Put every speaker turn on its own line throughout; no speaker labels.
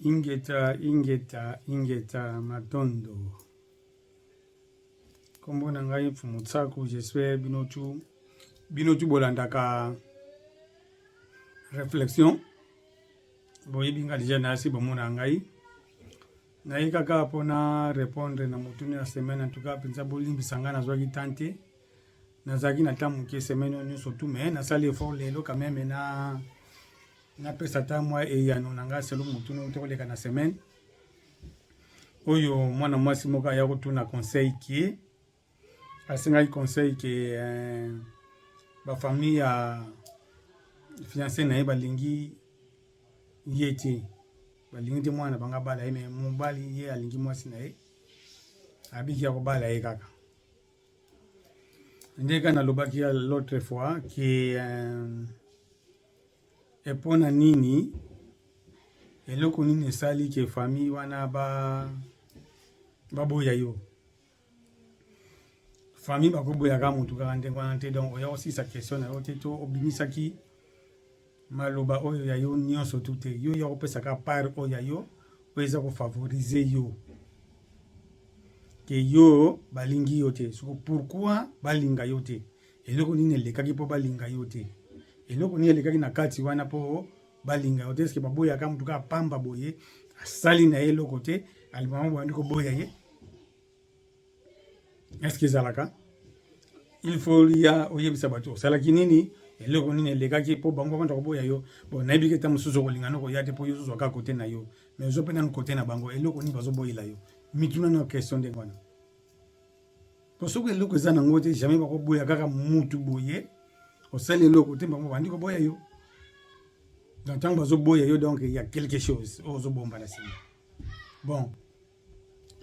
Ingeta Matondo. Kombo na ngai Mfumutsaku, j'espère binotu bolandaka réflexion. Boye binga déjà nasi bomona ngai. Na kaka pona répondre na mutuni ya semaine en tout cas penza bolimbisanga na zwaki tante. Nazaki na tamu ke semaine on surtout mais na sali effort lelo quand même na pesa ta moi et ya nonanga selo mutuni utokoleka na semaine. Oyo mwana mwasi moka ya kutuna conseil ki asinga conseil ke ba famille ya fiancé na balingi yeti balingi te mwana banga bala eme mobali ye alingi mwasi na ye abiki ya kobala ye kaka ndeka na lobaki ya l'autre fois ki epona nini eloko nini esali ke famille wana baboya yo famille bakoboya ka mutu kaka ndenge wana te donc oya aussi sa question na yo te to obimisaki maloba oyo ya yo nyonso tout yo ya kopesaka part oyo ya yo oyo ko favoriser yo ke yo balingi yo te so pourquoi balinga yo te eloko nini elekaki po balinga yo te eloko nini elekaki na kati wana po balinga yo te eske baboya ka mutu ka pamba boye asali na ye eloko te alibama bwandi koboya ye est-ce que zalaka il faut ya oyebisa bato osalaki nini eloko nini elekaki po bango banda koboya yo bon nayebi ke ta mosusu kolingana koya te po yo zuzu ka kote na yo mais ozo pena kote na bango eloko nini bazoboyela yo mituna na question de ngwana po soko eloko eza nango te jamais bakoboya kaka mutu boye osali eloko te bango bandi koboya yo donc tant bazoboya yo donc il y a quelque chose ozo bomba na sima bon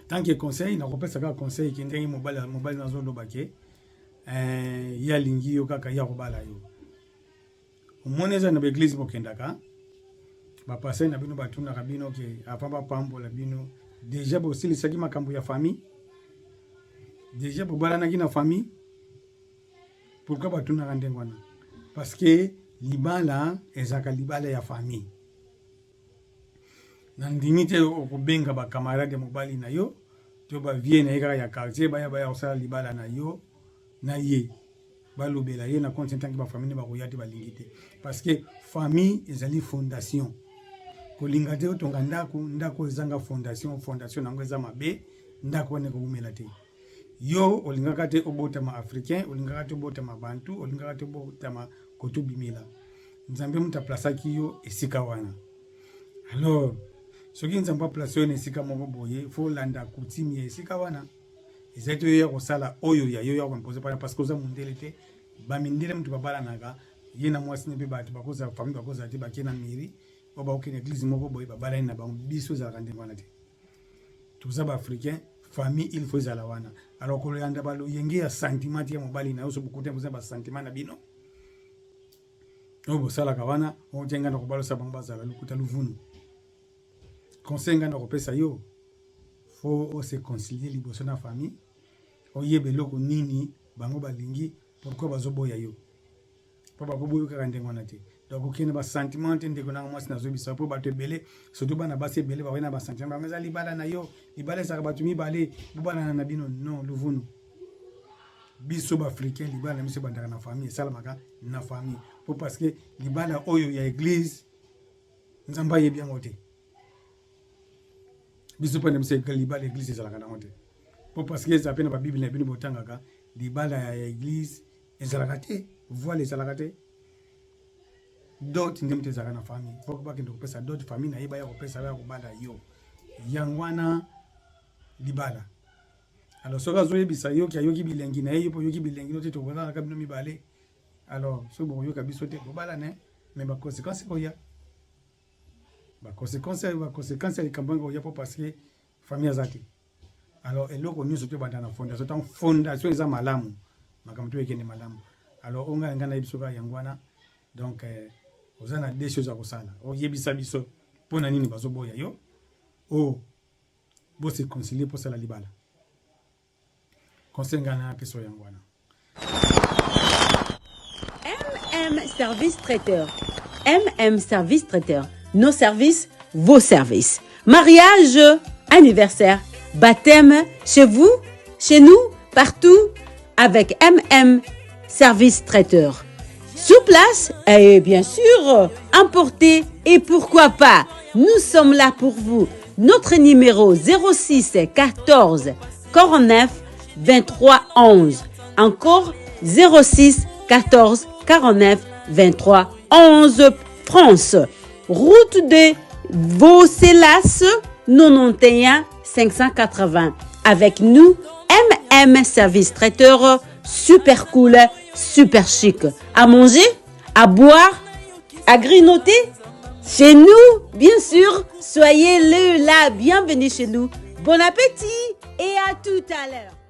tant que conseil na kopesa ka conseil ki ndenge mobile na zolo bake ya lingi yo kaka ya kobala yo omoneza na l'église bokendaka ba passer na bino batuna ka bino ke apamba pambola bino déjà bosilisaki makambo ya famille déjà bobala na kina famille pourquoi batuna ka ndengwana parce que libala ezaka libala ya famille na ndimite okubenga ba camarade mobali na yo to ba vie na yeka ya quartier baya osala libala na yo na ye balobela ye na compte tant que ba famille ba koyate balingi te parce que famille ezali fondation kolinga te otonga ndako ezanga fondation nango eza mabe ndako ne ko umela te yo olingaka te obota ma africain olingaka te obota ma bantu olingaka te obota ma kotubimela nzambe muta plasaki yo esika wana alors soki nzambe place yo esika moko boye fo landa kutimi esika wana ezeto yo kosala oyo ya yo ya komposer parce que oza mundele te ba mindele mutu babala naka ye na mwasi ne pe batu bakoza famille bakoza te bakena mairie o ba okene église moko boye babala na bango biso za kande wana te tuza ba africain famille il faut za la wana alors ko yanda balo yenge ya sentiment ya mobali na yo so bukote boza ba sentiment na bino o bo sala ka wana o jenga na ko balo sa bamba za la lukuta luvunu conseil nga na ko pesa yo faut se concilier liboso na famille oyebe loko nini bango balingi pourquoi bazoboya yo po bakoboyo kaka ndenge wana te donc okene ba sentiment te ndeko na mwasi na zobisa po bato ebele surtout bana basi ebele bawena ba sentiment bango eza libala na yo libala ezaka bato mibale bobana na bino non luvunu biso ba africain libala na miso bandaka na famille esalamaka na famille po parce que libala oyo ya église nzamba yebi yango te biso pone mse libala église ezalaka nango te po parce que ezapena ba bible na bino botangaka libala ya église ezalaka te voile ezalaka te d'autres ndemte ezalaka na famille faut que bakende kopesa d'autres famille na yeba ya kopesa ya kobala yo yangwana libala alors soka zoyebisa yo ki ayoki bilengi na yo po yoki bilengi no te tokoza na kabino mibale alors so bo yoka biso te kobala ne mais ba conséquence ko ya ba conséquence ya kambango ya po parce que famille azati alors eloko nyonso te banda na fondation tant fondation eza malamu makambo to ekende malamu alors onga ngana biso ka yangwana donc ozana des choses à kosala oyebisa biso pona nini bazoboya yo bo se concilier pour sala libala conseil ngana peso yangwana
Service traiteur MM Service traiteur. Nos services, vos services. Mariage, anniversaire, baptême, chez vous, chez nous, partout, avec MM Service Traiteur. Sur place et bien sûr, importé et pourquoi pas, nous sommes là pour vous. Notre numéro 06 14 49 23 11. Encore 06 14 49 23 11 France. Route de Vaucelas 91 580. Avec nous, MM Service Traiteur, super cool, super chic. À manger, à boire, à grignoter. Chez nous, bien sûr, soyez là, bienvenue chez nous. Bon appétit et à tout à l'heure.